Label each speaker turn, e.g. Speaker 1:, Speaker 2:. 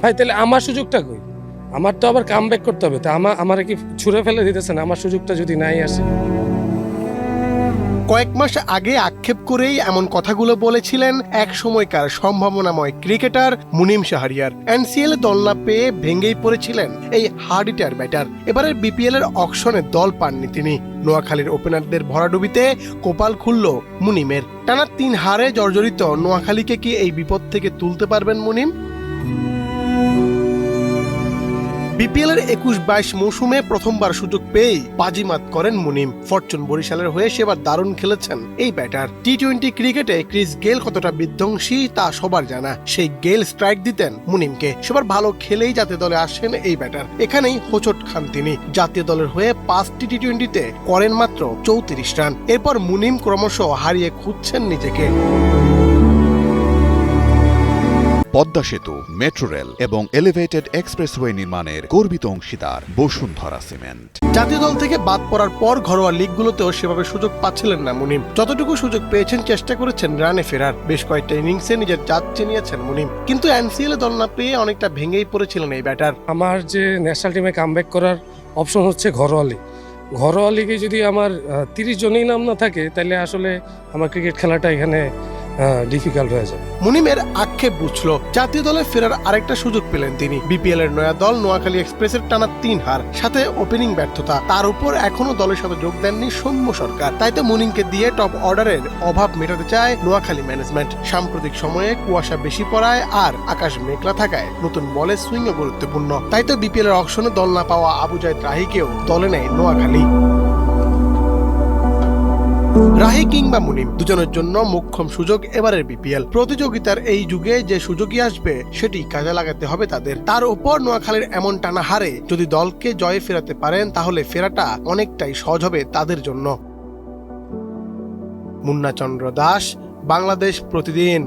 Speaker 1: ভাই তাহলে আমার সুযোগটা কই? আমার তো আবার কাম ব্যাক করতে হবে। তা আমারে কি ছুঁড়ে ফেলে দিতেছেন আমার সুযোগটা যদি নাই আসে?
Speaker 2: কয়েক মাস আগে আক্ষেপ করেই এমন কথাগুলো বলেছিলেন এক সময়কার সম্ভাবনাময় ক্রিকেটার মুনিম শাহরিয়ার। এনসিএল দল না পেয়ে ভেঙেই পড়েছিলেন এই হার্ডিটার ব্যাটার। এবারের বিপিএল এর অকশনে দল পাননি তিনি। নোয়াখালীর ওপেনারদের ভরাডুবিতে কপাল খুলল মুনিমের। টানা 3 হারে জর্জরিত নোয়াখালীকে কি এই বিপদ থেকে তুলতে পারবেন মুনিম? বিপিএল এর 21-22 মৌসুমে প্রথমবার সুযোগ পেয়েই বাজিমাত করেন মুনিম। ফরচুন বরিশালের হয়ে সেবার দারুণ খেলেছেন এই ব্যাটার। টি-20 ক্রিকেটে ক্রিস গেল কতটা বিধ্বংসী তা সবার জানা। সেই গেল স্ট্রাইক দিতেন মুনিমকে। সেবার ভালো খেলেই জাতীয় দলে আসেন এই ব্যাটার। এখানেই হোঁচট খান তিনি। জাতীয় দলের হয়ে 5টি টি-20তে করেন মাত্র 34 রান। এরপর মুনিম ক্রমশ হারিয়ে খুঁজছেন নিজেকে।
Speaker 3: পদ্মা সেতু, মেট্রো রেল এবং এলিভেটেড এক্সপ্রেসওয়ে নির্মাণের গর্বিত অংশীদার বসুন্ধরা সিমেন্ট।
Speaker 2: জাতীয় দল থেকে বাদ পড়ার পর ঘরোয়া লিগগুলোতেও সেভাবে সুযোগ পাচ্ছিলেন না মুনিম। যতটুকু সুযোগ পেয়েছেন চেষ্টা করেছেন রানে ফেরার। বেশ কয়েকটা ইনিংসে নিজের জাত চিনিয়েছেন মুনিম। কিন্তু এনসিএল দল না পেয়ে অনেকটা ভেঙেই পড়েছিলেন এই ব্যাটার।
Speaker 1: আমার যে ন্যাশনাল টিমে কাম ব্যাক করার অপশন হচ্ছে ঘরোয়া লিগ। ঘরোয়া লিগে যদি আমার 30 জনই নাম না থাকে তাহলে আসলে আমার ক্রিকেট খেলাটা এখানে ডিফিকাল্ট হয়ে যায়।
Speaker 2: মুনিমের আক্ষেপ বুঝলো। জাতীয় দলে ফেরার আরেকটা সুযোগ পেলেন তিনি। বিপিএল এর নয়া দল নোয়াখালী এক্সপ্রেসের টানা 3 হার, সাথে ওপেনিং ব্যর্থতা। তার উপর এখনো দলের সাথে যোগ দেননি সৌম্য সরকার। তাই তো মুনিমকে দিয়ে টপ অর্ডারের অভাব মেটাতে চায় নোয়াখালী ম্যানেজমেন্ট। সাম্প্রতিক সময়ে কুয়াশা বেশি পড়ায় আর আকাশ মেঘলা থাকায় নতুন বলে সুইংও গুরুত্বপূর্ণ। তাই তো বিপিএল এর অকশনে দল না পাওয়া আবু জায়েদ রাহিকেও দলে নেয় নোয়াখালী। রাহি কিংবা মুনিম দুজনের জন্য মোক্ষম সুযোগ এবারের বিপিএল। প্রতিযোগিতার এই যুগে যে সুযোগই আসবে সেটি কাজে লাগাতে হবে তাদের। তার উপর নোয়াখালীর এমন টানা হারে যদি দলকে জয়ে ফেরাতে পারেন তাহলে ফেরাটা অনেকটাই সহজ হবে তাদের জন্য। মুন্না চন্দ্র দাস, বাংলাদেশ প্রতিদিন।